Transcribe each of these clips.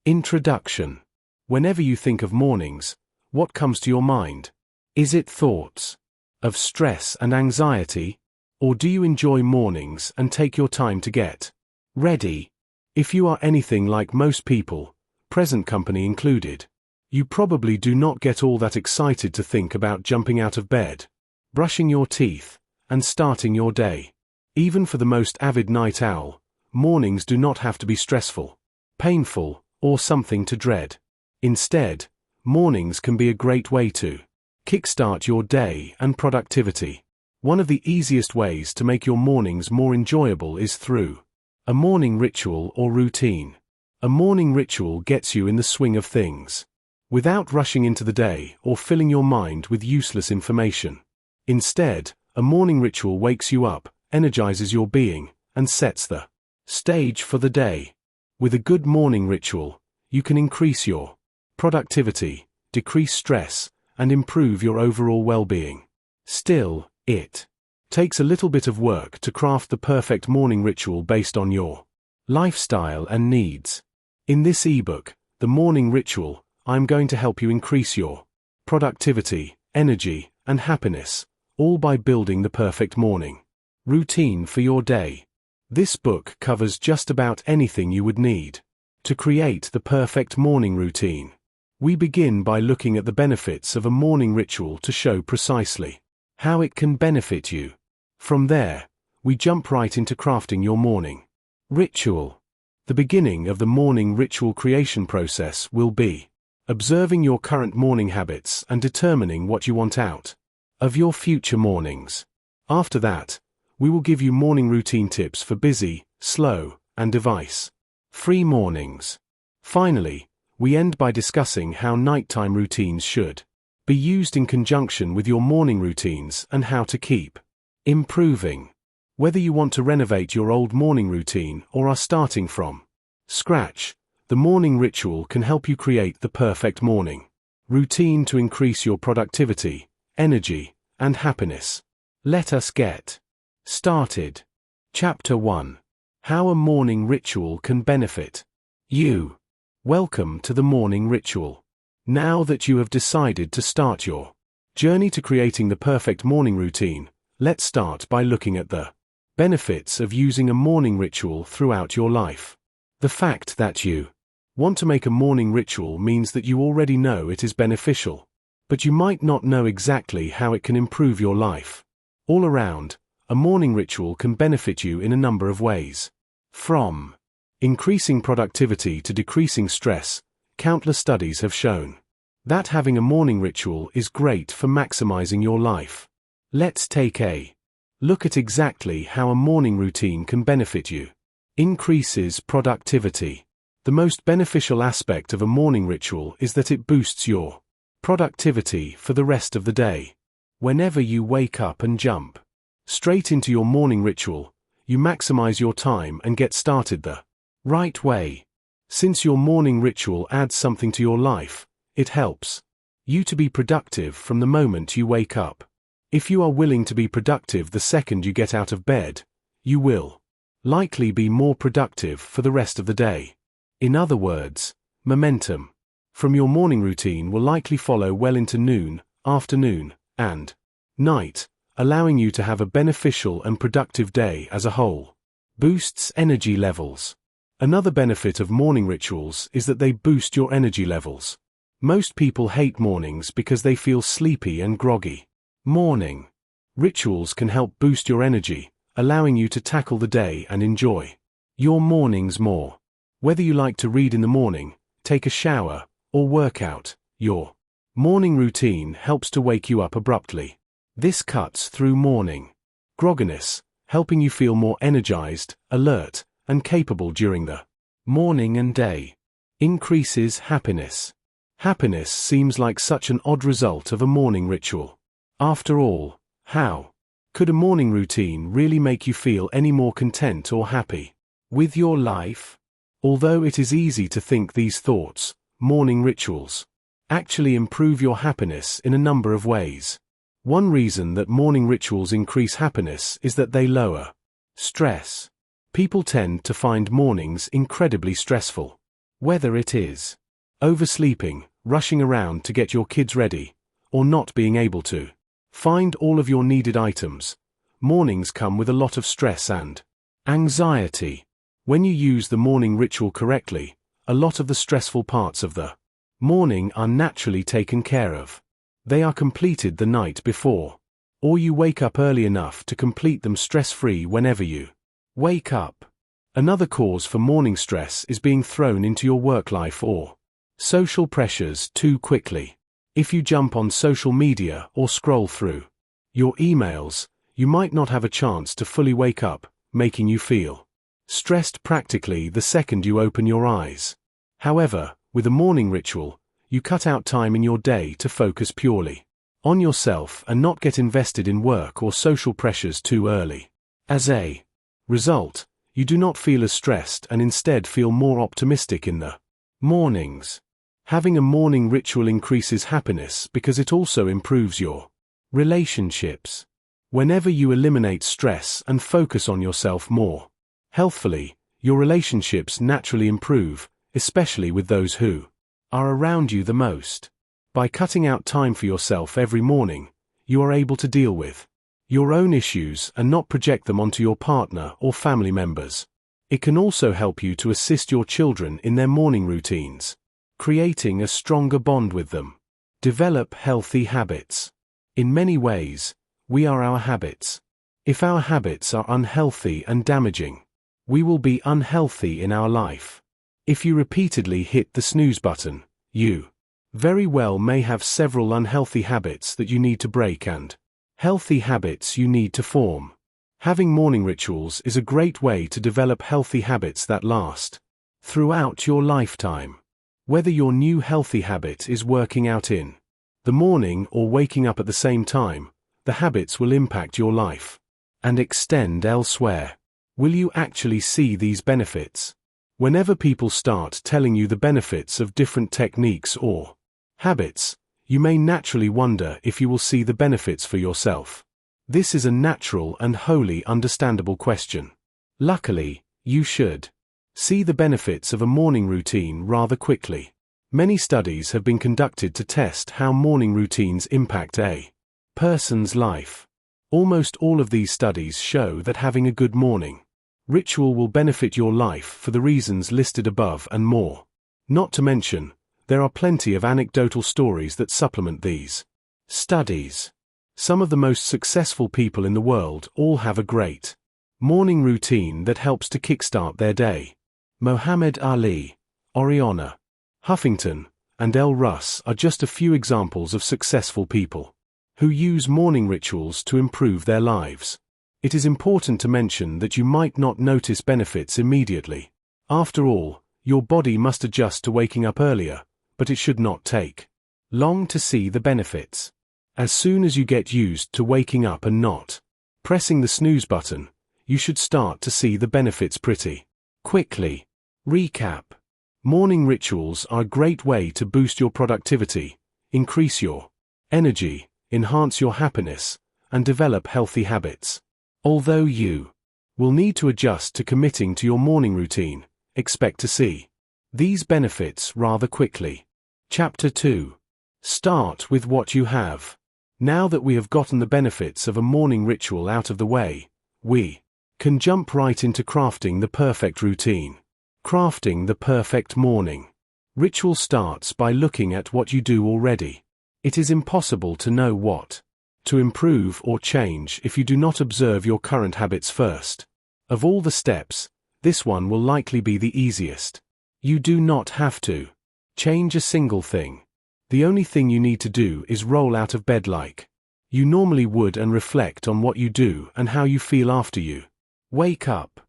Introduction. Whenever you think of mornings, what comes to your mind? Is it thoughts of stress and anxiety? Or do you enjoy mornings and take your time to get ready? If you are anything like most people, present company included, you probably do not get all that excited to think about jumping out of bed, brushing your teeth, and starting your day. Even for the most avid night owl, mornings do not have to be stressful, painful, or something to dread. Instead, mornings can be a great way to kickstart your day and productivity. One of the easiest ways to make your mornings more enjoyable is through a morning ritual or routine. A morning ritual gets you in the swing of things, without rushing into the day or filling your mind with useless information. Instead, a morning ritual wakes you up, energizes your being, and sets the stage for the day. With a good morning ritual, you can increase your productivity, decrease stress, and improve your overall well-being. Still, it takes a little bit of work to craft the perfect morning ritual based on your lifestyle and needs. In this ebook, The Morning Ritual, I'm going to help you increase your productivity, energy, and happiness, all by building the perfect morning routine for your day. This book covers just about anything you would need to create the perfect morning routine. We begin by looking at the benefits of a morning ritual to show precisely how it can benefit you. From there, we jump right into crafting your morning ritual. The beginning of the morning ritual creation process will be observing your current morning habits and determining what you want out of your future mornings. After that, we will give you morning routine tips for busy, slow, and device-free mornings. Finally, we end by discussing how nighttime routines should be used in conjunction with your morning routines and how to keep improving. Whether you want to renovate your old morning routine or are starting from scratch, the morning ritual can help you create the perfect morning routine to increase your productivity, energy, and happiness. Let us get started. Chapter 1. How a morning ritual can benefit you. Welcome to the morning ritual. Now that you have decided to start your journey to creating the perfect morning routine, let's start by looking at the benefits of using a morning ritual throughout your life. The fact that you want to make a morning ritual means that you already know it is beneficial, but you might not know exactly how it can improve your life. All around, a morning ritual can benefit you in a number of ways. From increasing productivity to decreasing stress, countless studies have shown that having a morning ritual is great for maximizing your life. Let's take a look at exactly how a morning routine can benefit you. Increases productivity. The most beneficial aspect of a morning ritual is that it boosts your productivity for the rest of the day. Whenever you wake up and jump straight into your morning ritual, you maximize your time and get started the right way. Since your morning ritual adds something to your life, it helps you to be productive from the moment you wake up. If you are willing to be productive the second you get out of bed, you will likely be more productive for the rest of the day. In other words, momentum from your morning routine will likely follow well into noon, afternoon, and night, allowing you to have a beneficial and productive day as a whole. Boosts energy levels. Another benefit of morning rituals is that they boost your energy levels. Most people hate mornings because they feel sleepy and groggy. Morning rituals can help boost your energy, allowing you to tackle the day and enjoy your mornings more. Whether you like to read in the morning, take a shower, or work out, your morning routine helps to wake you up abruptly. This cuts through morning grogginess, helping you feel more energized, alert, and capable during the morning and day. Increases happiness. Happiness seems like such an odd result of a morning ritual. After all, how could a morning routine really make you feel any more content or happy with your life? Although it is easy to think these thoughts, morning rituals actually improve your happiness in a number of ways. One reason that morning rituals increase happiness is that they lower stress. People tend to find mornings incredibly stressful. Whether it is oversleeping, rushing around to get your kids ready, or not being able to find all of your needed items, mornings come with a lot of stress and anxiety. When you use the morning ritual correctly, a lot of the stressful parts of the morning are naturally taken care of. They are completed the night before, or you wake up early enough to complete them stress-free whenever you wake up. Another cause for morning stress is being thrown into your work life or social pressures too quickly. If you jump on social media or scroll through your emails, you might not have a chance to fully wake up, making you feel stressed practically the second you open your eyes. However, with a morning ritual, you cut out time in your day to focus purely on yourself and not get invested in work or social pressures too early. As a result, you do not feel as stressed and instead feel more optimistic in the mornings. Having a morning ritual increases happiness because it also improves your relationships. Whenever you eliminate stress and focus on yourself more healthfully, your relationships naturally improve, especially with those who are around you the most. By cutting out time for yourself every morning, you are able to deal with your own issues and not project them onto your partner or family members. It can also help you to assist your children in their morning routines, creating a stronger bond with them. Develop healthy habits. In many ways, we are our habits. If our habits are unhealthy and damaging, we will be unhealthy in our life. If you repeatedly hit the snooze button, you very well may have several unhealthy habits that you need to break and healthy habits you need to form. Having morning rituals is a great way to develop healthy habits that last throughout your lifetime. Whether your new healthy habit is working out in the morning or waking up at the same time, the habits will impact your life and extend elsewhere. Will you actually see these benefits? Whenever people start telling you the benefits of different techniques or habits, you may naturally wonder if you will see the benefits for yourself. This is a natural and wholly understandable question. Luckily, you should see the benefits of a morning routine rather quickly. Many studies have been conducted to test how morning routines impact a person's life. Almost all of these studies show that having a good morning ritual will benefit your life for the reasons listed above and more. Not to mention, there are plenty of anecdotal stories that supplement these studies. Some of the most successful people in the world all have a great morning routine that helps to kickstart their day. Muhammad Ali, Oriana Huffington, and L. Russ are just a few examples of successful people who use morning rituals to improve their lives. It is important to mention that you might not notice benefits immediately. After all, your body must adjust to waking up earlier, but it should not take long to see the benefits. As soon as you get used to waking up and not pressing the snooze button, you should start to see the benefits pretty quickly. Recap. Morning rituals are a great way to boost your productivity, increase your energy, enhance your happiness, and develop healthy habits. Although you will need to adjust to committing to your morning routine, expect to see these benefits rather quickly. Chapter 2. Start with what you have. Now that we have gotten the benefits of a morning ritual out of the way, we can jump right into crafting the perfect routine. Crafting the perfect morning ritual starts by looking at what you do already. It is impossible to know what to improve or change if you do not observe your current habits first. Of all the steps, this one will likely be the easiest. You do not have to change a single thing. The only thing you need to do is roll out of bed like you normally would and reflect on what you do and how you feel after you wake up.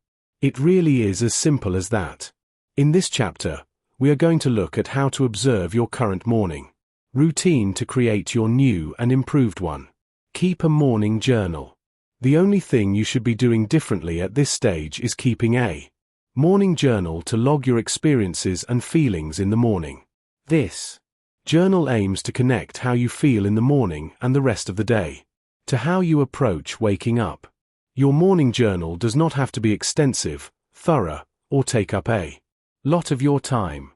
It really is as simple as that. In this chapter, we are going to look at how to observe your current morning routine to create your new and improved one. Keep a morning journal. The only thing you should be doing differently at this stage is keeping a morning journal to log your experiences and feelings in the morning. This journal aims to connect how you feel in the morning and the rest of the day to how you approach waking up. Your morning journal does not have to be extensive, thorough, or take up a lot of your time.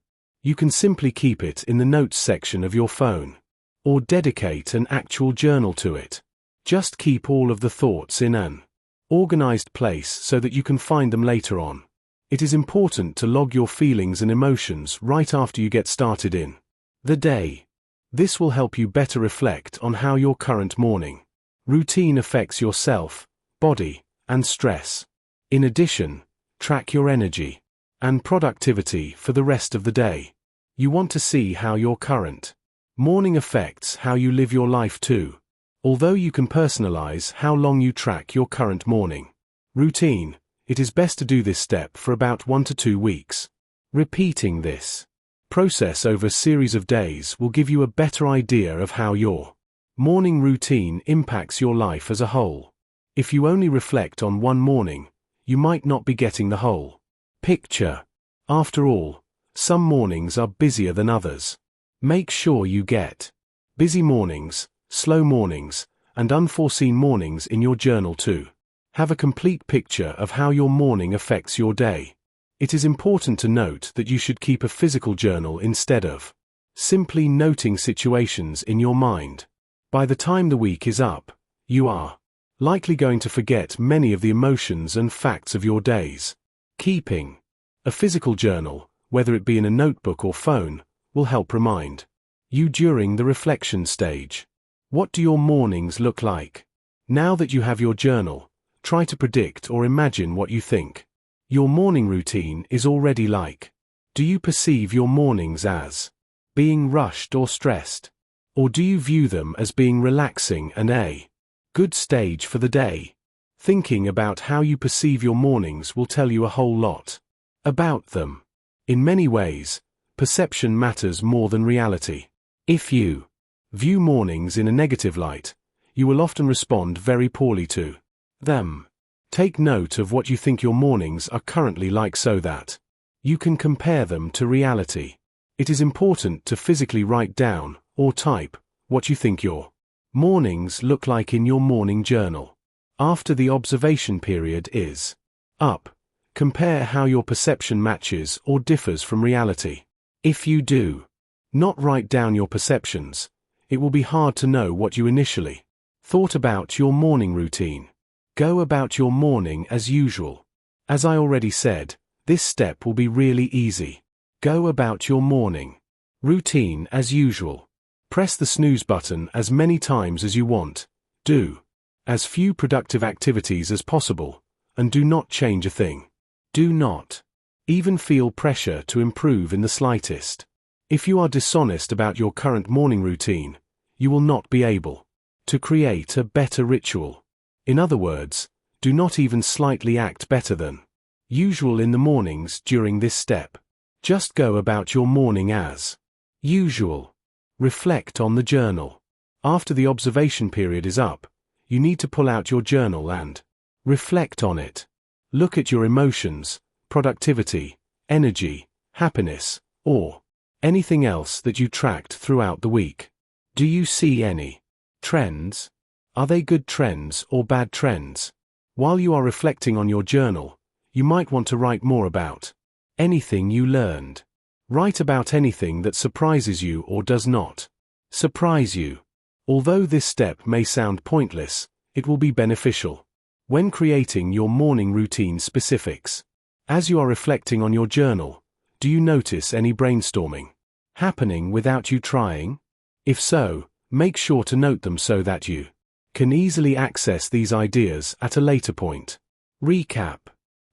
You can simply keep it in the notes section of your phone, or dedicate an actual journal to it. Just keep all of the thoughts in an organized place so that you can find them later on. It is important to log your feelings and emotions right after you get started in the day. This will help you better reflect on how your current morning routine affects yourself, body, and stress. In addition, track your energy and productivity for the rest of the day. You want to see how your current morning affects how you live your life too. Although you can personalize how long you track your current morning routine, it is best to do this step for about 1 to 2 weeks. Repeating this process over a series of days will give you a better idea of how your morning routine impacts your life as a whole. If you only reflect on one morning, you might not be getting the whole picture. After all, some mornings are busier than others. Make sure you get busy mornings, slow mornings, and unforeseen mornings in your journal too. Have a complete picture of how your morning affects your day. It is important to note that you should keep a physical journal instead of simply noting situations in your mind. By the time the week is up, you are likely going to forget many of the emotions and facts of your days. Keeping a physical journal, whether it be in a notebook or phone, will help remind you during the reflection stage. What do your mornings look like? Now that you have your journal, try to predict or imagine what you think your morning routine is already like. Do you perceive your mornings as being rushed or stressed? Or do you view them as being relaxing and a good stage for the day? Thinking about how you perceive your mornings will tell you a whole lot about them. In many ways, perception matters more than reality. If you view mornings in a negative light, you will often respond very poorly to them. Take note of what you think your mornings are currently like so that you can compare them to reality. It is important to physically write down, or type, what you think your mornings look like in your morning journal. After the observation period is up, compare how your perception matches or differs from reality. If you do not write down your perceptions, it will be hard to know what you initially thought about your morning routine. Go about your morning as usual. As I already said, this step will be really easy. Go about your morning routine as usual. Press the snooze button as many times as you want. Do as few productive activities as possible, and do not change a thing. Do not even feel pressure to improve in the slightest. If you are dishonest about your current morning routine, you will not be able to create a better ritual. In other words, do not even slightly act better than usual in the mornings during this step. Just go about your morning as usual. Reflect on the journal. After the observation period is up, you need to pull out your journal and reflect on it. Look at your emotions, productivity, energy, happiness, or anything else that you tracked throughout the week. Do you see any trends? Are they good trends or bad trends? While you are reflecting on your journal, you might want to write more about anything you learned. Write about anything that surprises you or does not surprise you. Although this step may sound pointless, it will be beneficial when creating your morning routine specifics. As you are reflecting on your journal, do you notice any brainstorming happening without you trying? If so, make sure to note them so that you can easily access these ideas at a later point. Recap.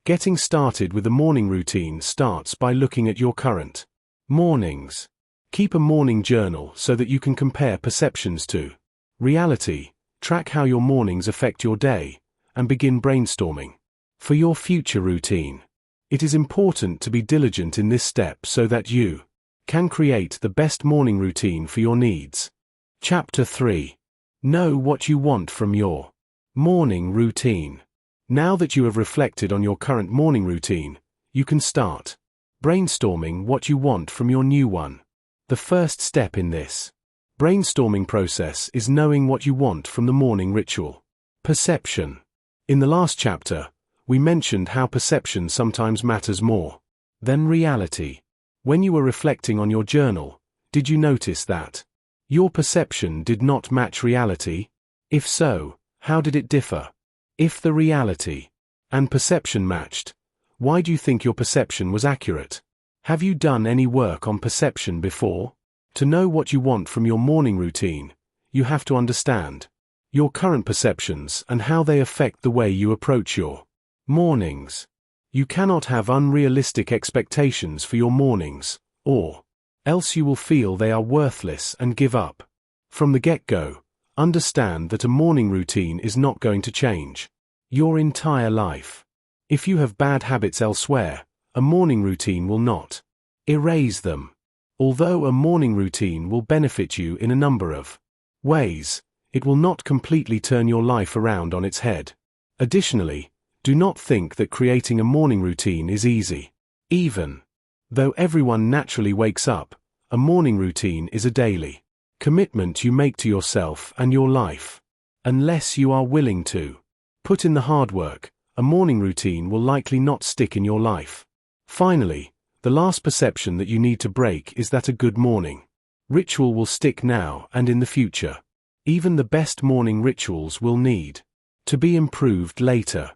Getting started with the morning routine starts by looking at your current mornings. Keep a morning journal so that you can compare perceptions to reality, track how your mornings affect your day, and begin brainstorming for your future routine. It is important to be diligent in this step so that you can create the best morning routine for your needs. Chapter 3. Know what you want from your morning routine. Now that you have reflected on your current morning routine, you can start brainstorming what you want from your new one. The first step in this brainstorming process is knowing what you want from the morning ritual. Perception. In the last chapter, we mentioned how perception sometimes matters more than reality. When you were reflecting on your journal, did you notice that your perception did not match reality? If so, how did it differ? If the reality and perception matched, why do you think your perception was accurate? Have you done any work on perception before? To know what you want from your morning routine, you have to understand your current perceptions and how they affect the way you approach your mornings. You cannot have unrealistic expectations for your mornings, or else you will feel they are worthless and give up. From the get-go, understand that a morning routine is not going to change your entire life. If you have bad habits elsewhere, a morning routine will not erase them. Although a morning routine will benefit you in a number of ways, it will not completely turn your life around on its head. Additionally, do not think that creating a morning routine is easy. Even though everyone naturally wakes up, a morning routine is a daily commitment you make to yourself and your life. Unless you are willing to put in the hard work, a morning routine will likely not stick in your life. Finally, the last perception that you need to break is that a good morning ritual will stick now and in the future. Even the best morning rituals will need to be improved later.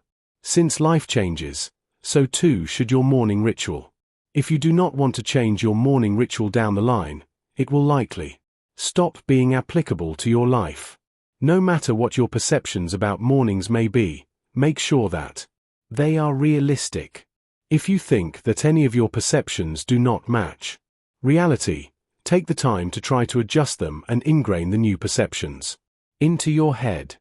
Since life changes, so too should your morning ritual. If you do not want to change your morning ritual down the line, it will likely stop being applicable to your life. No matter what your perceptions about mornings may be, make sure that they are realistic. If you think that any of your perceptions do not match reality, take the time to try to adjust them and ingrain the new perceptions into your head.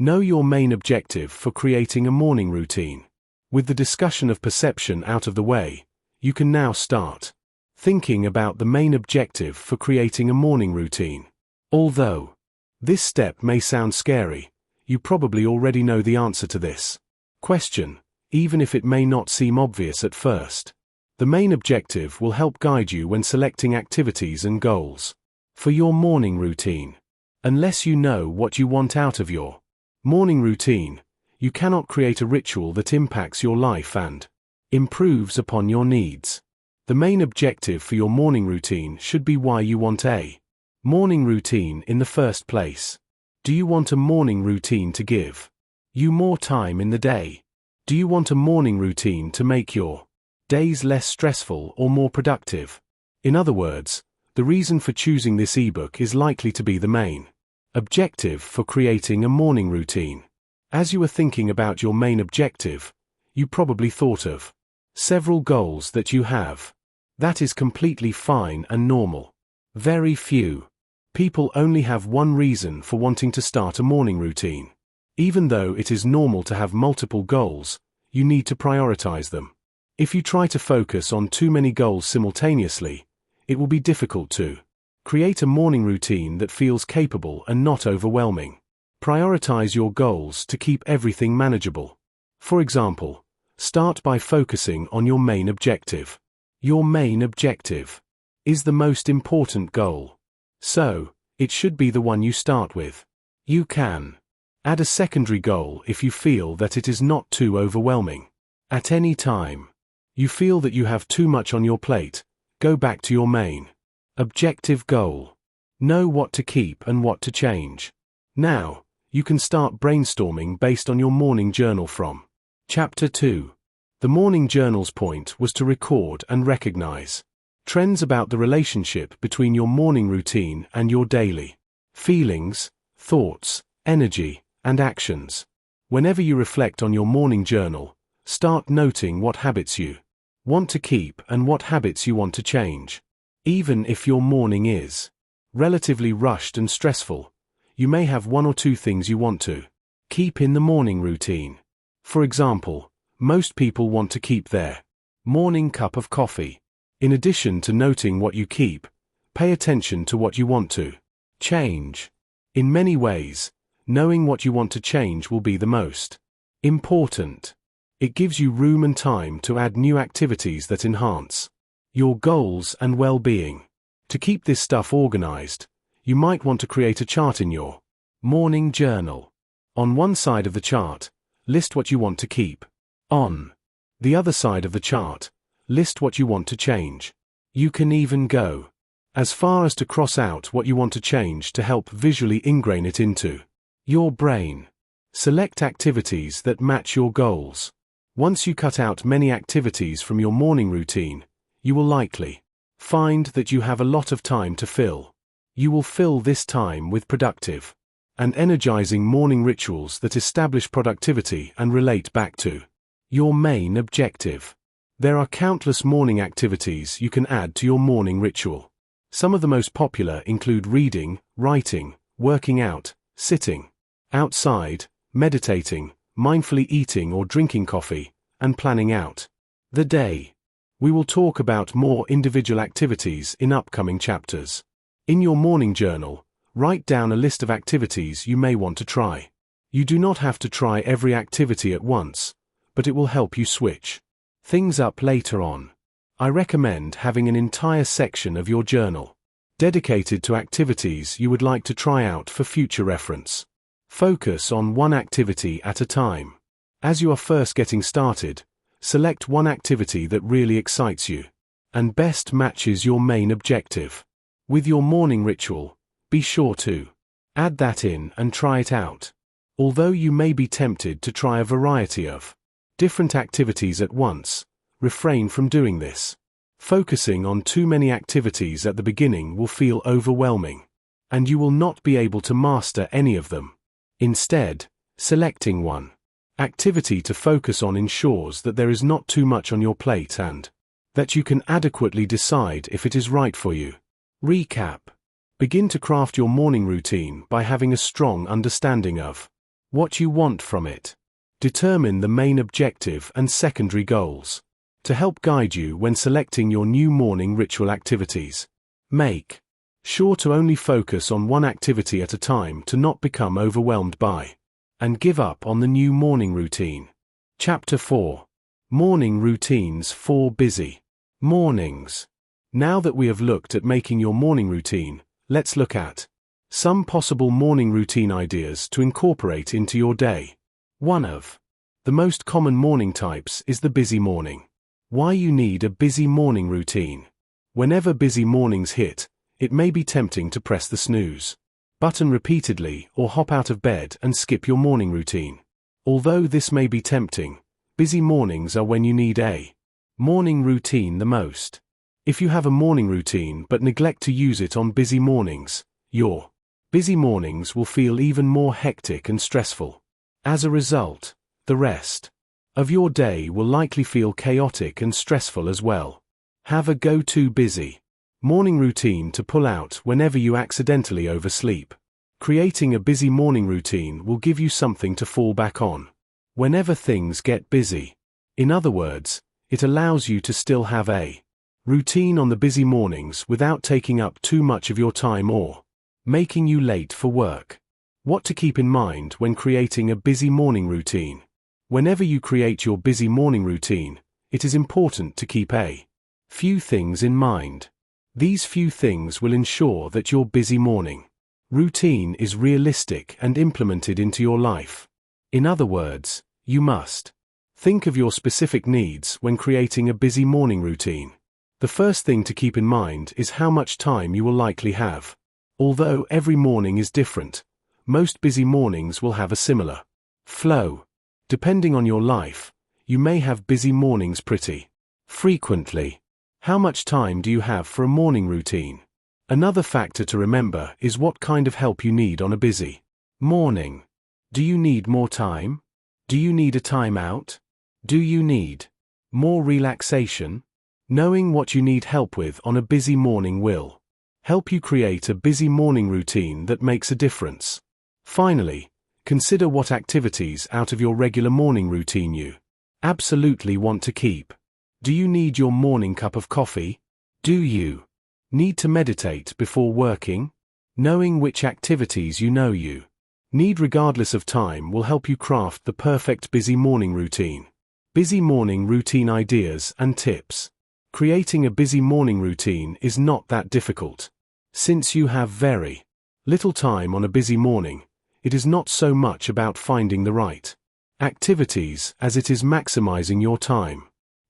Know your main objective for creating a morning routine. With the discussion of perception out of the way, you can now start thinking about the main objective for creating a morning routine. Although this step may sound scary, you probably already know the answer to this question, even if it may not seem obvious at first. The main objective will help guide you when selecting activities and goals for your morning routine. Unless you know what you want out of your morning routine, you cannot create a ritual that impacts your life and improves upon your needs. The main objective for your morning routine should be why you want a morning routine in the first place. Do you want a morning routine to give you more time in the day? Do you want a morning routine to make your days less stressful or more productive? In other words, the reason for choosing this ebook is likely to be the main objective for creating a morning routine. As you were thinking about your main objective, you probably thought of several goals that you have. That is completely fine and normal. Very few people only have one reason for wanting to start a morning routine. Even though it is normal to have multiple goals, you need to prioritize them. If you try to focus on too many goals simultaneously, it will be difficult to create a morning routine that feels capable and not overwhelming. Prioritize your goals to keep everything manageable. For example, start by focusing on your main objective. Your main objective is the most important goal, so it should be the one you start with. You can add a secondary goal if you feel that it is not too overwhelming. At any time you feel that you have too much on your plate, go back to your main objective goal. Know what to keep and what to change. Now, you can start brainstorming based on your morning journal from Chapter 2. The morning journal's point was to record and recognize trends about the relationship between your morning routine and your daily feelings, thoughts, energy, and actions. Whenever you reflect on your morning journal, start noting what habits you want to keep and what habits you want to change. Even if your morning is relatively rushed and stressful, you may have one or two things you want to keep in the morning routine. For example, most people want to keep their morning cup of coffee. In addition to noting what you keep, pay attention to what you want to change. In many ways, knowing what you want to change will be the most important. It gives you room and time to add new activities that enhance your goals and well-being. To keep this stuff organized, you might want to create a chart in your morning journal. On one side of the chart, list what you want to keep. On the other side of the chart, list what you want to change. You can even go as far as to cross out what you want to change to help visually ingrain it into your brain. Select activities that match your goals. Once you cut out many activities from your morning routine, you will likely find that you have a lot of time to fill. You will fill this time with productive and energizing morning rituals that establish productivity and relate back to your main objective. There are countless morning activities you can add to your morning ritual. Some of the most popular include reading, writing, working out, sitting outside, meditating, mindfully eating or drinking coffee, and planning out the day. We will talk about more individual activities in upcoming chapters. In your morning journal, write down a list of activities you may want to try. You do not have to try every activity at once, but it will help you switch things up later on. I recommend having an entire section of your journal dedicated to activities you would like to try out for future reference. Focus on one activity at a time. As you are first getting started, select one activity that really excites you and best matches your main objective. With your morning ritual, be sure to add that in and try it out. Although you may be tempted to try a variety of different activities at once, refrain from doing this. Focusing on too many activities at the beginning will feel overwhelming, and you will not be able to master any of them. Instead, selecting one activity to focus on ensures that there is not too much on your plate and that you can adequately decide if it is right for you. Recap. Begin to craft your morning routine by having a strong understanding of what you want from it. Determine the main objective and secondary goals to help guide you when selecting your new morning ritual activities. Make sure to only focus on one activity at a time to not become overwhelmed by and give up on the new morning routine. Chapter 4. Morning Routines for Busy Mornings. Now that we have looked at making your morning routine, let's look at some possible morning routine ideas to incorporate into your day. One of the most common morning types is the busy morning. Why you need a busy morning routine. Whenever busy mornings hit, it may be tempting to press the snooze button repeatedly or hop out of bed and skip your morning routine. Although this may be tempting, busy mornings are when you need a morning routine the most. If you have a morning routine but neglect to use it on busy mornings, your busy mornings will feel even more hectic and stressful. As a result, the rest of your day will likely feel chaotic and stressful as well. Have a go-to busy morning routine to pull out whenever you accidentally oversleep. Creating a busy morning routine will give you something to fall back on whenever things get busy. In other words, it allows you to still have a routine on the busy mornings without taking up too much of your time or making you late for work. What to keep in mind when creating a busy morning routine. Whenever you create your busy morning routine, it is important to keep a few things in mind. These few things will ensure that your busy morning routine is realistic and implemented into your life. In other words, you must think of your specific needs when creating a busy morning routine. The first thing to keep in mind is how much time you will likely have. Although every morning is different, most busy mornings will have a similar flow. Depending on your life, you may have busy mornings pretty frequently. How much time do you have for a morning routine? Another factor to remember is what kind of help you need on a busy morning. Do you need more time? Do you need a timeout? Do you need more relaxation? Knowing what you need help with on a busy morning will help you create a busy morning routine that makes a difference. Finally, consider what activities out of your regular morning routine you absolutely want to keep. Do you need your morning cup of coffee? Do you need to meditate before working? Knowing which activities you know you need regardless of time will help you craft the perfect busy morning routine. Busy morning routine ideas and tips. Creating a busy morning routine is not that difficult. Since you have very little time on a busy morning, it is not so much about finding the right activities as it is maximizing your time.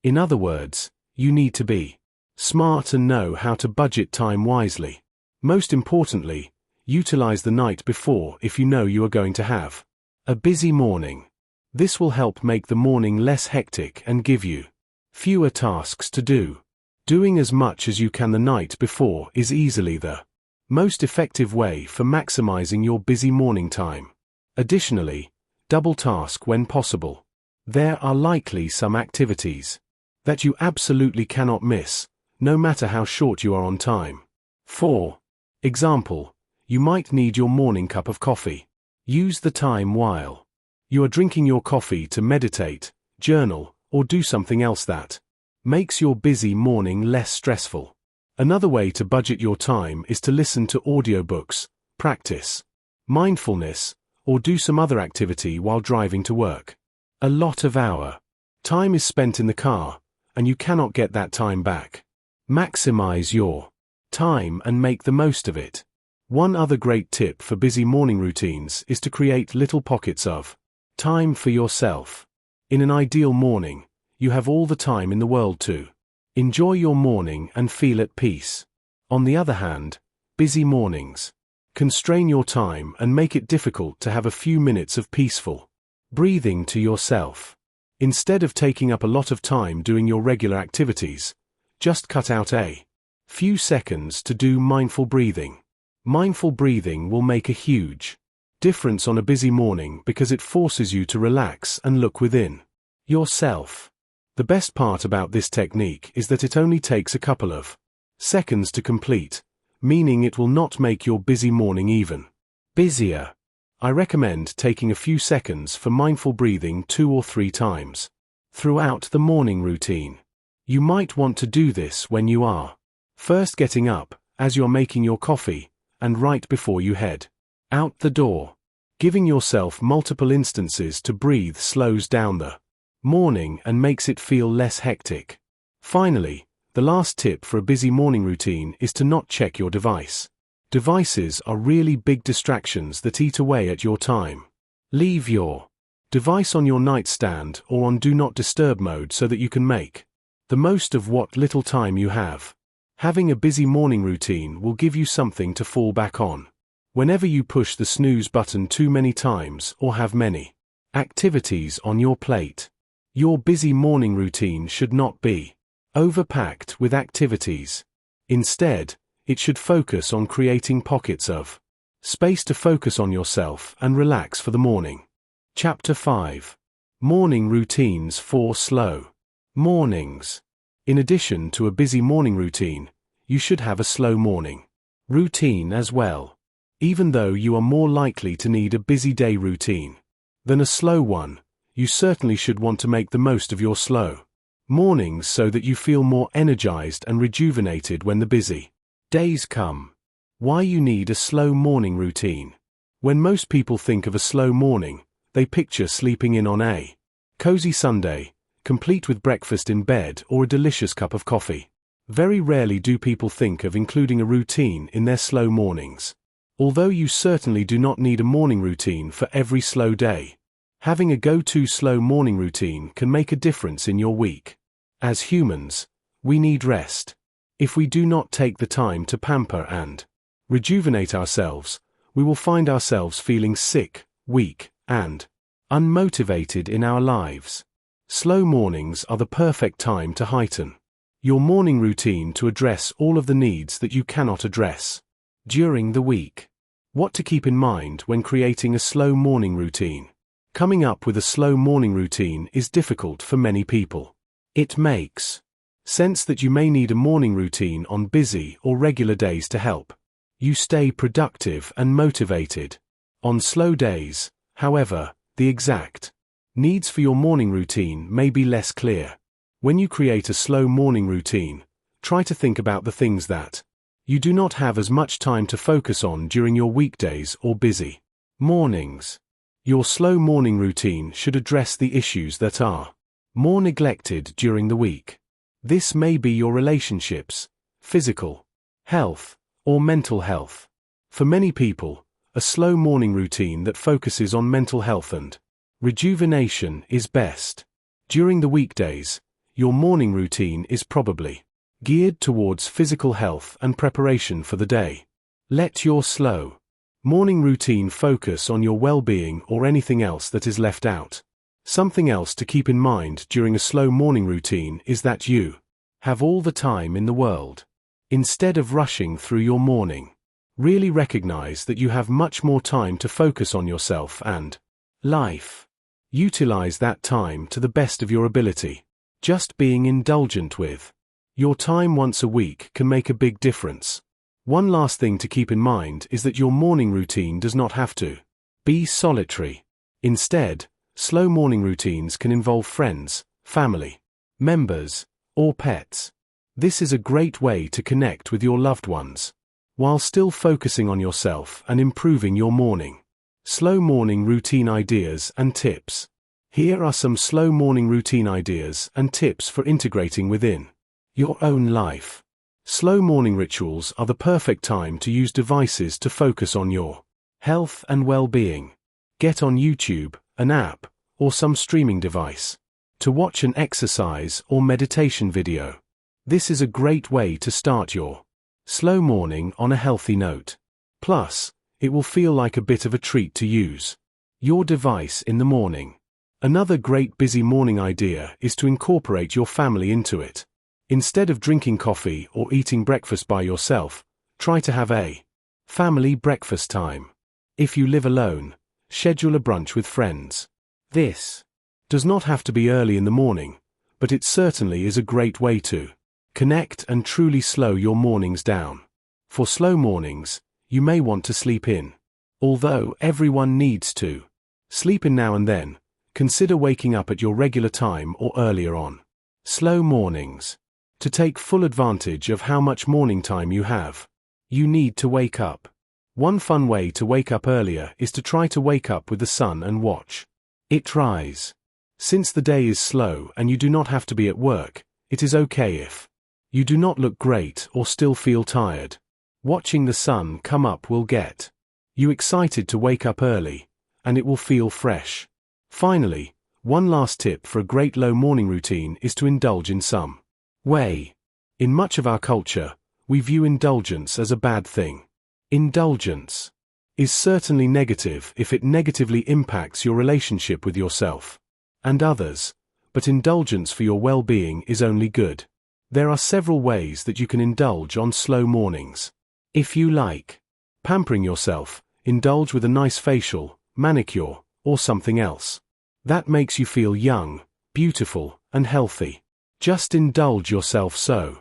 In other words, you need to be Smart and know how to budget time wisely. Most importantly, utilize the night before if you know you are going to have a busy morning. This will help make the morning less hectic and give you fewer tasks to do. Doing as much as you can the night before is easily the most effective way for maximizing your busy morning time. Additionally, double task when possible. There are likely some activities that you absolutely cannot miss, no matter how short you are on time. For example, you might need your morning cup of coffee. Use the time while you are drinking your coffee to meditate, journal, or do something else that makes your busy morning less stressful. Another way to budget your time is to listen to audiobooks, practice mindfulness, or do some other activity while driving to work. A lot of our time is spent in the car, and you cannot get that time back. Maximize your time and make the most of it. One other great tip for busy morning routines is to create little pockets of time for yourself. In an ideal morning, you have all the time in the world to enjoy your morning and feel at peace. On the other hand, busy mornings constrain your time and make it difficult to have a few minutes of peaceful breathing to yourself. Instead of taking up a lot of time doing your regular activities, just cut out a few seconds to do mindful breathing. Mindful breathing will make a huge difference on a busy morning because it forces you to relax and look within yourself. The best part about this technique is that it only takes a couple of seconds to complete, meaning it will not make your busy morning even busier. I recommend taking a few seconds for mindful breathing 2 or 3 times throughout the morning routine. You might want to do this when you are first getting up, as you're making your coffee, and right before you head out the door. Giving yourself multiple instances to breathe slows down the morning and makes it feel less hectic. Finally, the last tip for a busy morning routine is to not check your device. Devices are really big distractions that eat away at your time. Leave your device on your nightstand or on Do Not Disturb mode so that you can make the most of what little time you have. Having a busy morning routine will give you something to fall back on whenever you push the snooze button too many times or have many activities on your plate. Your busy morning routine should not be overpacked with activities. Instead, it should focus on creating pockets of space to focus on yourself and relax for the morning. Chapter 5. Morning Routines for Slow Mornings. In addition to a busy morning routine, you should have a slow morning routine as well. Even though you are more likely to need a busy day routine than a slow one, you certainly should want to make the most of your slow mornings so that you feel more energized and rejuvenated when the busy days come. Why you need a slow morning routine. When most people think of a slow morning, they picture sleeping in on a cozy Sunday, complete with breakfast in bed or a delicious cup of coffee. Very rarely do people think of including a routine in their slow mornings. Although you certainly do not need a morning routine for every slow day, having a go-to slow morning routine can make a difference in your week. As humans, we need rest. If we do not take the time to pamper and rejuvenate ourselves, we will find ourselves feeling sick, weak, and unmotivated in our lives. Slow mornings are the perfect time to heighten your morning routine to address all of the needs that you cannot address during the week. What to keep in mind when creating a slow morning routine. Coming up with a slow morning routine is difficult for many people. It makes sense that you may need a morning routine on busy or regular days to help you stay productive and motivated. On slow days, however, the exact needs for your morning routine may be less clear. When you create a slow morning routine, try to think about the things that you do not have as much time to focus on during your weekdays or busy mornings. Your slow morning routine should address the issues that are more neglected during the week. This may be your relationships, physical health, or mental health. For many people, a slow morning routine that focuses on mental health and rejuvenation is best. During the weekdays, your morning routine is probably geared towards physical health and preparation for the day. Let your slow morning routine focus on your well-being or anything else that is left out. Something else to keep in mind during a slow morning routine is that you have all the time in the world. Instead of rushing through your morning, really recognize that you have much more time to focus on yourself and life. Utilize that time to the best of your ability. Just being indulgent with your time once a week can make a big difference. One last thing to keep in mind is that your morning routine does not have to be solitary. Instead, slow morning routines can involve friends, family members, or pets. This is a great way to connect with your loved ones, while still focusing on yourself and improving your morning. Slow morning routine ideas and tips. Here are some slow morning routine ideas and tips for integrating within your own life. Slow morning rituals are the perfect time to use devices to focus on your health and well-being. Get on YouTube, an app, or some streaming device to watch an exercise or meditation video. This is a great way to start your slow morning on a healthy note. Plus, it will feel like a bit of a treat to use your device in the morning. Another great busy morning idea is to incorporate your family into it. Instead of drinking coffee or eating breakfast by yourself, try to have a family breakfast time. If you live alone, schedule a brunch with friends. This does not have to be early in the morning, but it certainly is a great way to connect and truly slow your mornings down. For slow mornings, you may want to sleep in. Although everyone needs to sleep in now and then, consider waking up at your regular time or earlier on slow mornings. To take full advantage of how much morning time you have, you need to wake up. One fun way to wake up earlier is to try to wake up with the sun and watch it rise. Since the day is slow and you do not have to be at work, it is okay if you do not look great or still feel tired. Watching the sun come up will get you excited to wake up early, and it will feel fresh. Finally, one last tip for a great low morning routine is to indulge in some way. In much of our culture, we view indulgence as a bad thing. Indulgence is certainly negative if it negatively impacts your relationship with yourself and others, but indulgence for your well-being is only good. There are several ways that you can indulge on slow mornings. If you like pampering yourself, indulge with a nice facial, manicure, or something else that makes you feel young, beautiful, and healthy. Just indulge yourself so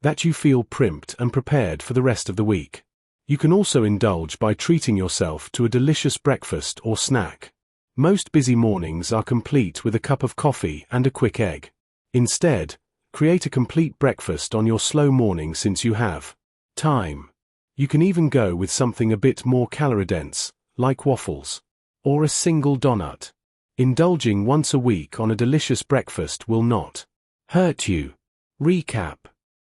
that you feel primed and prepared for the rest of the week. You can also indulge by treating yourself to a delicious breakfast or snack. Most busy mornings are complete with a cup of coffee and a quick egg. Instead, create a complete breakfast on your slow morning since you have time. You can even go with something a bit more calorie-dense, like waffles, or a single donut. Indulging once a week on a delicious breakfast will not hurt you. Recap.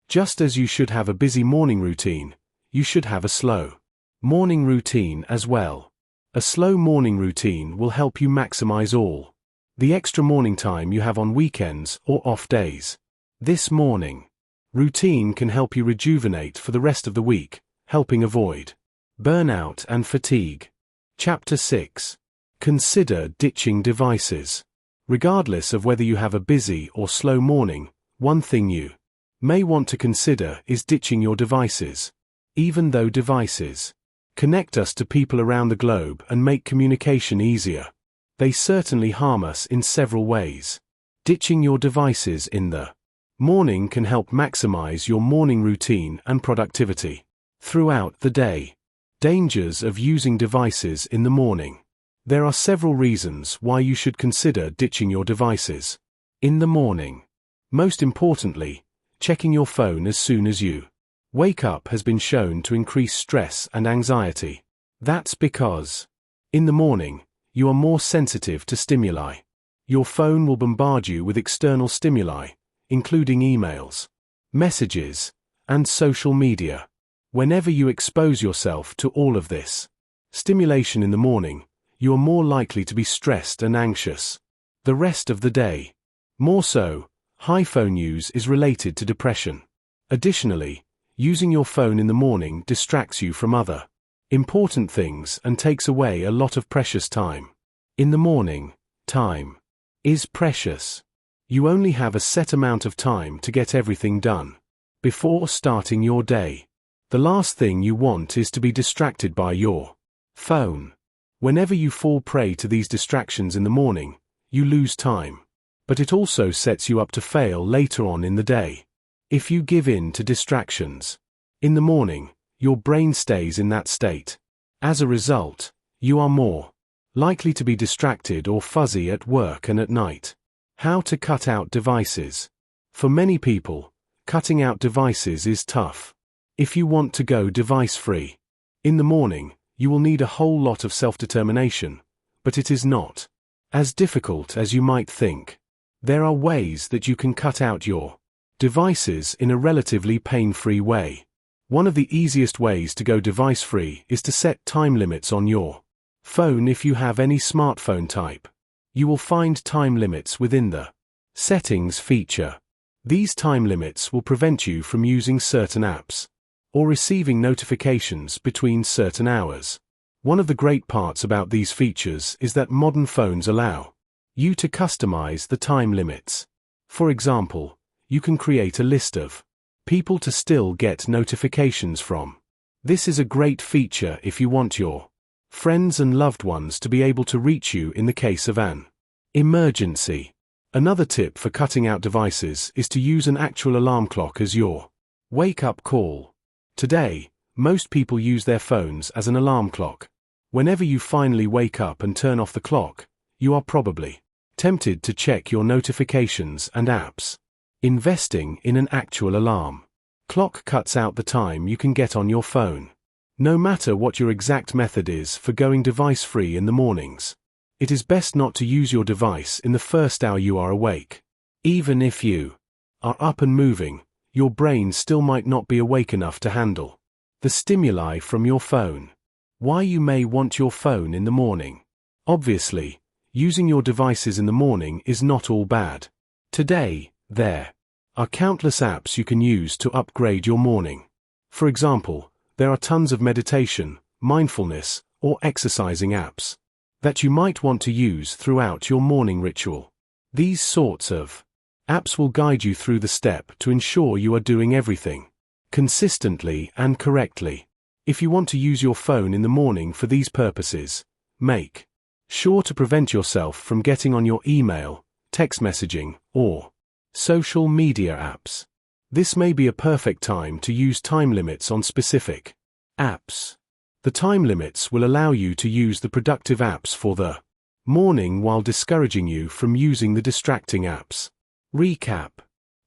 Just as you should have a busy morning routine, you should have a slow morning routine as well. A slow morning routine will help you maximize all the extra morning time you have on weekends or off days. This morning routine can help you rejuvenate for the rest of the week, helping avoid burnout and fatigue. Chapter 6. Consider ditching devices. Regardless of whether you have a busy or slow morning, one thing you may want to consider is ditching your devices. Even though devices connect us to people around the globe and make communication easier, they certainly harm us in several ways. Ditching your devices in the morning can help maximize your morning routine and productivity throughout the day. Dangers of using devices in the morning. There are several reasons why you should consider ditching your devices in the morning. Most importantly, checking your phone as soon as you wake up has been shown to increase stress and anxiety. That's because, in the morning, you are more sensitive to stimuli. Your phone will bombard you with external stimuli, including emails, messages, and social media. Whenever you expose yourself to all of this stimulation in the morning, you are more likely to be stressed and anxious the rest of the day. More so, high phone use is related to depression. Additionally, using your phone in the morning distracts you from other important things and takes away a lot of precious time. In the morning, time is precious. You only have a set amount of time to get everything done before starting your day. The last thing you want is to be distracted by your phone. Whenever you fall prey to these distractions in the morning, you lose time. But it also sets you up to fail later on in the day. If you give in to distractions in the morning, your brain stays in that state. As a result, you are more likely to be distracted or fuzzy at work and at night. How to cut out devices. For many people, cutting out devices is tough. If you want to go device-free in the morning, you will need a whole lot of self-determination, but it is not as difficult as you might think. There are ways that you can cut out your devices in a relatively pain-free way. One of the easiest ways to go device-free is to set time limits on your phone. If you have any smartphone type, you will find time limits within the Settings feature. These time limits will prevent you from using certain apps or receiving notifications between certain hours. One of the great parts about these features is that modern phones allow you to customize the time limits. For example, you can create a list of people to still get notifications from. This is a great feature if you want your friends and loved ones to be able to reach you in the case of an emergency. Another tip for cutting out devices is to use an actual alarm clock as your wake-up call. Today, most people use their phones as an alarm clock. Whenever you finally wake up and turn off the clock, you are probably tempted to check your notifications and apps. Investing in an actual alarm clock cuts out the time you can get on your phone. No matter what your exact method is for going device-free in the mornings, it is best not to use your device in the first hour you are awake. Even if you are up and moving, your brain still might not be awake enough to handle the stimuli from your phone. Why you may want your phone in the morning. Obviously, using your devices in the morning is not all bad. Today, there are countless apps you can use to upgrade your morning. For example, there are tons of meditation, mindfulness, or exercising apps that you might want to use throughout your morning ritual. These sorts of apps will guide you through the step to ensure you are doing everything consistently and correctly. If you want to use your phone in the morning for these purposes, make sure to prevent yourself from getting on your email, text messaging, or social media apps. This may be a perfect time to use time limits on specific apps. The time limits will allow you to use the productive apps for the morning while discouraging you from using the distracting apps. Recap.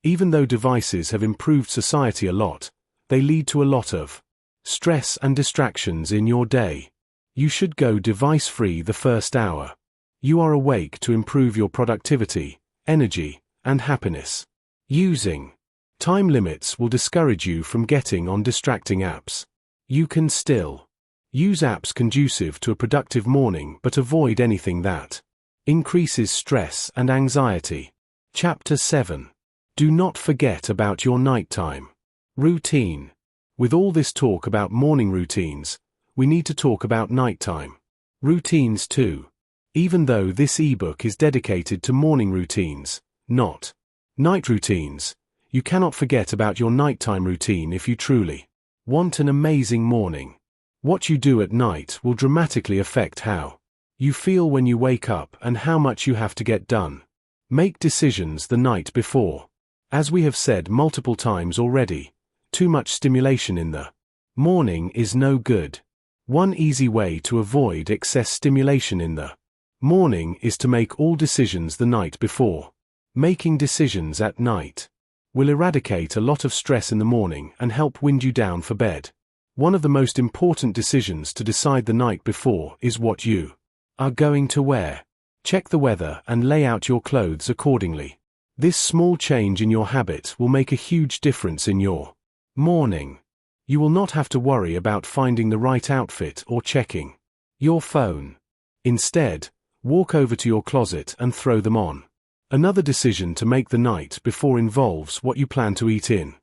Even though devices have improved society a lot, they lead to a lot of stress and distractions in your day. You should go device-free the first hour you are awake to improve your productivity, energy, and happiness. Using time limits will discourage you from getting on distracting apps. You can still use apps conducive to a productive morning but avoid anything that increases stress and anxiety. Chapter 7. Do not forget about your nighttime routine. With all this talk about morning routines, we need to talk about nighttime routines too. Even though this ebook is dedicated to morning routines, not night routines, you cannot forget about your nighttime routine if you truly want an amazing morning. What you do at night will dramatically affect how you feel when you wake up and how much you have to get done. Make decisions the night before. As we have said multiple times already, too much stimulation in the morning is no good. One easy way to avoid excess stimulation in the morning is to make all decisions the night before. Making decisions at night will eradicate a lot of stress in the morning and help wind you down for bed. One of the most important decisions to decide the night before is what you are going to wear. Check the weather and lay out your clothes accordingly. This small change in your habit will make a huge difference in your morning. You will not have to worry about finding the right outfit or checking your phone. Instead, walk over to your closet and throw them on. Another decision to make the night before involves what you plan to eat in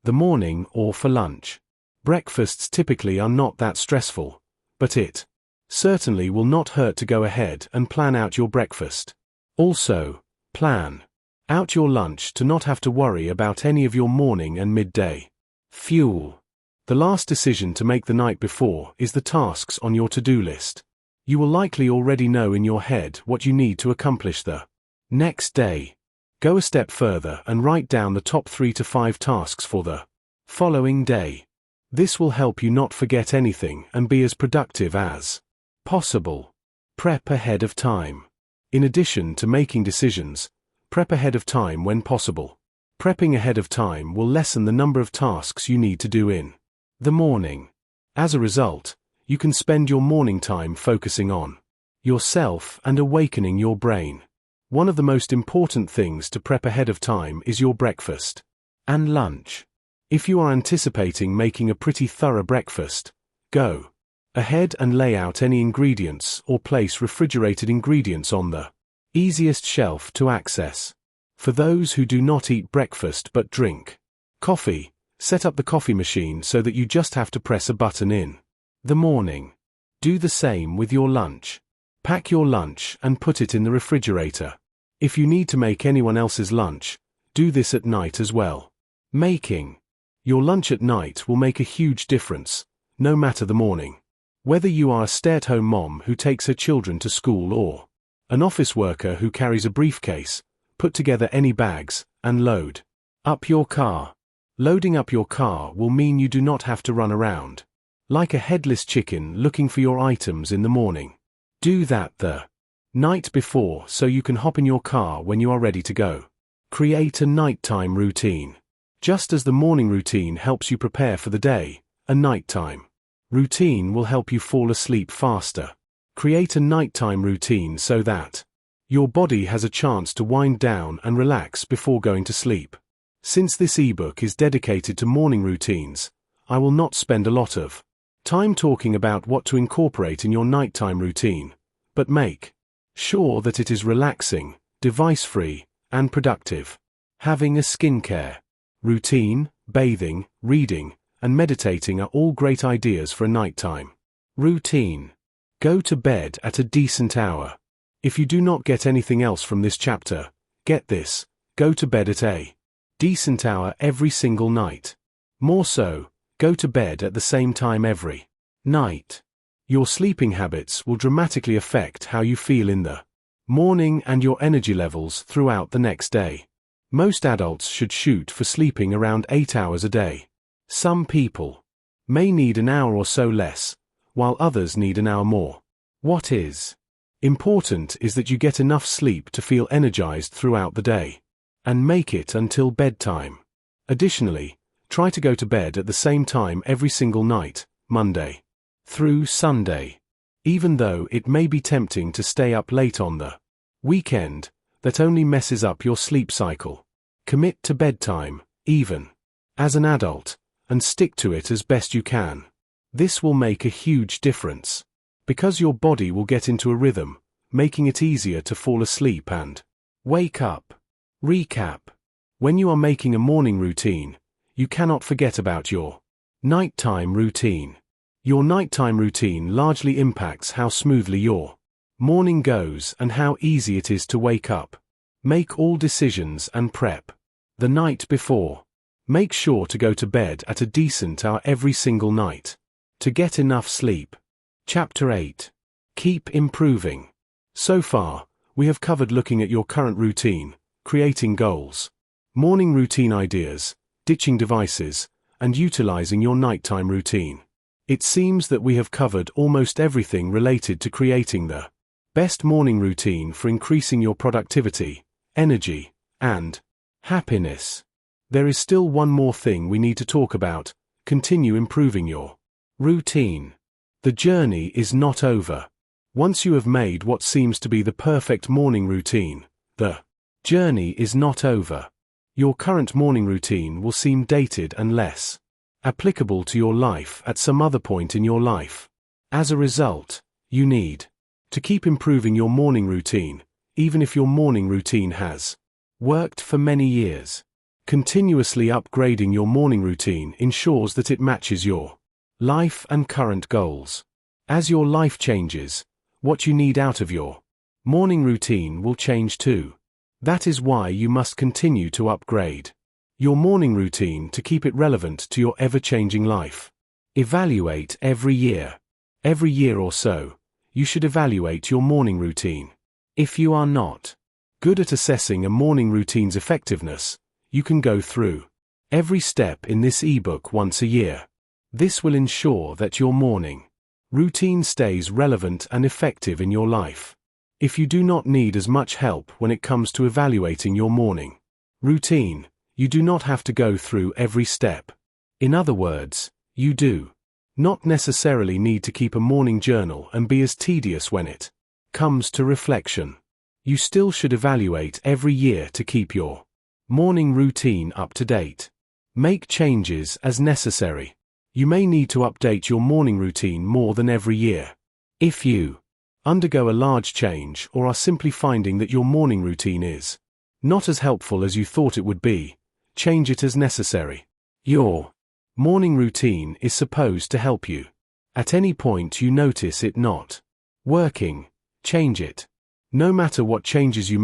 the morning, or for lunch. Breakfasts typically are not that stressful, but it certainly will not hurt to go ahead and plan out your breakfast. Also, plan out your lunch to not have to worry about any of your morning and midday fuel. The last decision to make the night before is the tasks on your to-do list. You will likely already know in your head what you need to accomplish the next day. Go a step further and write down the top 3 to 5 tasks for the following day. This will help you not forget anything and be as productive as possible. Prep ahead of time. In addition to making decisions, prep ahead of time when possible. Prepping ahead of time will lessen the number of tasks you need to do in the morning. As a result, you can spend your morning time focusing on yourself and awakening your brain. One of the most important things to prep ahead of time is your breakfast and lunch. If you are anticipating making a pretty thorough breakfast, go ahead and lay out any ingredients or place refrigerated ingredients on the easiest shelf to access. For those who do not eat breakfast but drink coffee, set up the coffee machine so that you just have to press a button in the morning. Do the same with your lunch. Pack your lunch and put it in the refrigerator. If you need to make anyone else's lunch, do this at night as well. Making your lunch at night will make a huge difference, no matter the morning. Whether you are a stay-at-home mom who takes her children to school or an office worker who carries a briefcase, put together any bags and load up your car. Loading up your car will mean you do not have to run around like a headless chicken looking for your items in the morning. Do that the night before so you can hop in your car when you are ready to go. Create a nighttime routine. Just as the morning routine helps you prepare for the day, a nighttime routine will help you fall asleep faster. Create a nighttime routine so that your body has a chance to wind down and relax before going to sleep. Since this ebook is dedicated to morning routines, I will not spend a lot of time talking about what to incorporate in your nighttime routine, but make sure that it is relaxing, device-free, and productive. Having a skincare routine, bathing, reading, and meditating are all great ideas for a nighttime routine. Go to bed at a decent hour. If you do not get anything else from this chapter, get this: go to bed at a decent hour every single night. More so, go to bed at the same time every night. Your sleeping habits will dramatically affect how you feel in the morning and your energy levels throughout the next day. Most adults should shoot for sleeping around 8 hours a day. Some people may need an hour or so less, while others need an hour more. What is important is that you get enough sleep to feel energized throughout the day, and make it until bedtime. Additionally, try to go to bed at the same time every single night, Monday through Sunday. Even though it may be tempting to stay up late on the weekend, that only messes up your sleep cycle. Commit to bedtime, even as an adult, and stick to it as best you can. This will make a huge difference, because your body will get into a rhythm, making it easier to fall asleep and wake up. Recap: when you are making a morning routine, you cannot forget about your nighttime routine. Your nighttime routine largely impacts how smoothly your morning goes and how easy it is to wake up. Make all decisions and prep the night before. Make sure to go to bed at a decent hour every single night to get enough sleep. Chapter 8. Keep improving. So far, we have covered looking at your current routine, creating goals, morning routine ideas, ditching devices, and utilizing your nighttime routine. It seems that we have covered almost everything related to creating the best morning routine for increasing your productivity, energy, and happiness. There is still one more thing we need to talk about: continue improving your routine. The journey is not over. Once you have made what seems to be the perfect morning routine, the journey is not over. Your current morning routine will seem dated and less applicable to your life at some other point in your life. As a result, you need to keep improving your morning routine, even if your morning routine has worked for many years. Continuously upgrading your morning routine ensures that it matches your life and current goals. As your life changes, what you need out of your morning routine will change too. That is why you must continue to upgrade your morning routine to keep it relevant to your ever-changing life. Evaluate every year. Every year or so, you should evaluate your morning routine. If you are not good at assessing a morning routine's effectiveness, you can go through every step in this ebook once a year. This will ensure that your morning routine stays relevant and effective in your life. If you do not need as much help when it comes to evaluating your morning routine, you do not have to go through every step. In other words, you do not necessarily need to keep a morning journal and be as tedious when it comes to reflection. You still should evaluate every year to keep your morning routine up to date. Make changes as necessary. You may need to update your morning routine more than every year. If you undergo a large change or are simply finding that your morning routine is not as helpful as you thought it would be, change it as necessary. Your morning routine is supposed to help you. At any point you notice it not working, change it. No matter what changes you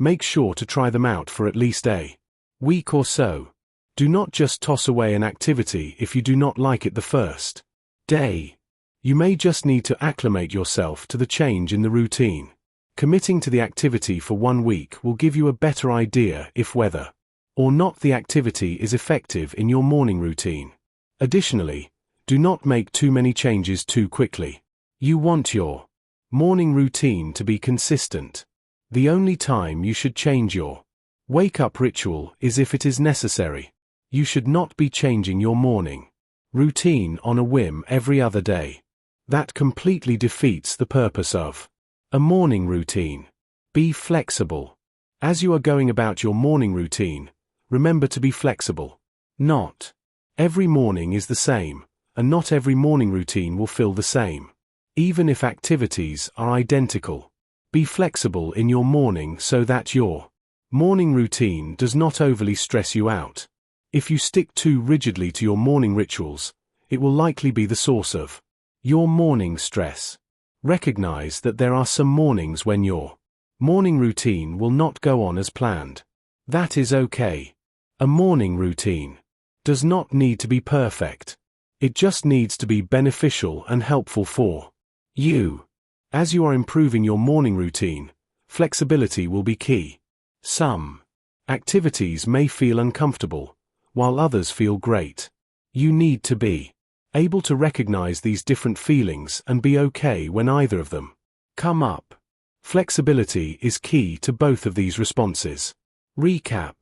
make sure to try them out for at least a week or so. Do not just toss away an activity if you do not like it the first day. You may just need to acclimate yourself to the change in the routine. Committing to the activity for 1 week will give you a better idea if whether or not the activity is effective in your morning routine. Additionally, do not make too many changes too quickly. You want your morning routine to be consistent. The only time you should change your wake-up ritual is if it is necessary. You should not be changing your morning routine on a whim every other day. That completely defeats the purpose of a morning routine. Be flexible. As you are going about your morning routine, remember to be flexible. Not every morning is the same, and not every morning routine will feel the same. Even if activities are identical, be flexible in your morning so that your morning routine does not overly stress you out. If you stick too rigidly to your morning rituals, it will likely be the source of your morning stress. Recognize that there are some mornings when your morning routine will not go on as planned. That is okay. A morning routine does not need to be perfect. It just needs to be beneficial and helpful for you. As you are improving your morning routine, flexibility will be key. Some activities may feel uncomfortable, while others feel great. You need to be able to recognize these different feelings and be okay when either of them come up. Flexibility is key to both of these responses. Recap.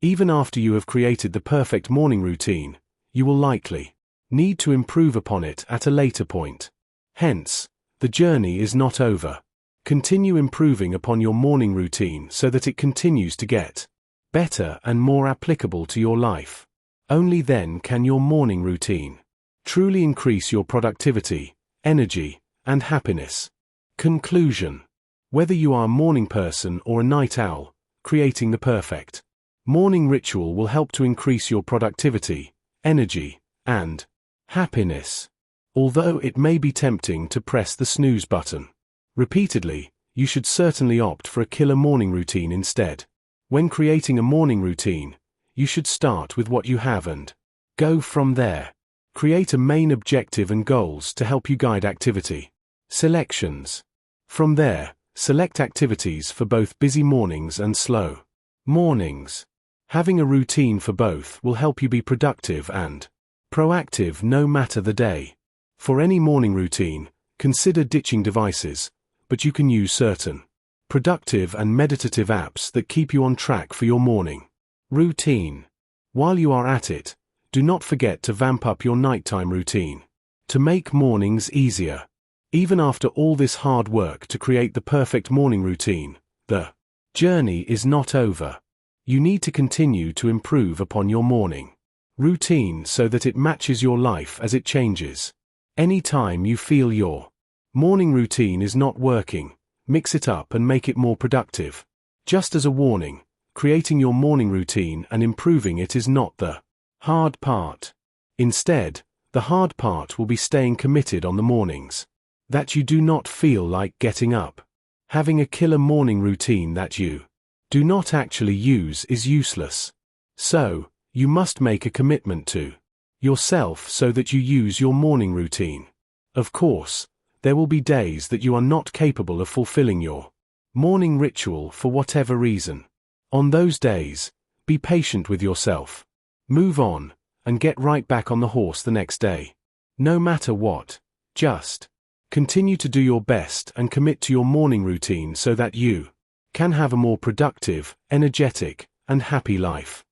Even after you have created the perfect morning routine, you will likely need to improve upon it at a later point. Hence, the journey is not over. Continue improving upon your morning routine so that it continues to get better and more applicable to your life. Only then can your morning routine truly increase your productivity, energy, and happiness. Conclusion. Whether you are a morning person or a night owl, creating the perfect morning ritual will help to increase your productivity, energy, and happiness. Although it may be tempting to press the snooze button repeatedly, you should certainly opt for a killer morning routine instead. When creating a morning routine, you should start with what you have and go from there. Create a main objective and goals to help you guide activity selections. From there, select activities for both busy mornings and slow mornings. Having a routine for both will help you be productive and proactive no matter the day. For any morning routine, consider ditching devices, but you can use certain productive and meditative apps that keep you on track for your morning routine. While you are at it, do not forget to vamp up your nighttime routine to make mornings easier. Even after all this hard work to create the perfect morning routine, the journey is not over. You need to continue to improve upon your morning routine so that it matches your life as it changes. Anytime you feel your morning routine is not working, mix it up and make it more productive. Just as a warning, Creating your morning routine and improving it is not the hard part. Instead, the hard part will be staying committed on the mornings that you do not feel like getting up. Having a killer morning routine that you do not actually use is useless. So, you must make a commitment to yourself so that you use your morning routine. Of course, there will be days that you are not capable of fulfilling your morning ritual for whatever reason. On those days, be patient with yourself. Move on, and get right back on the horse the next day. No matter what, just continue to do your best and commit to your morning routine so that you can have a more productive, energetic, and happy life.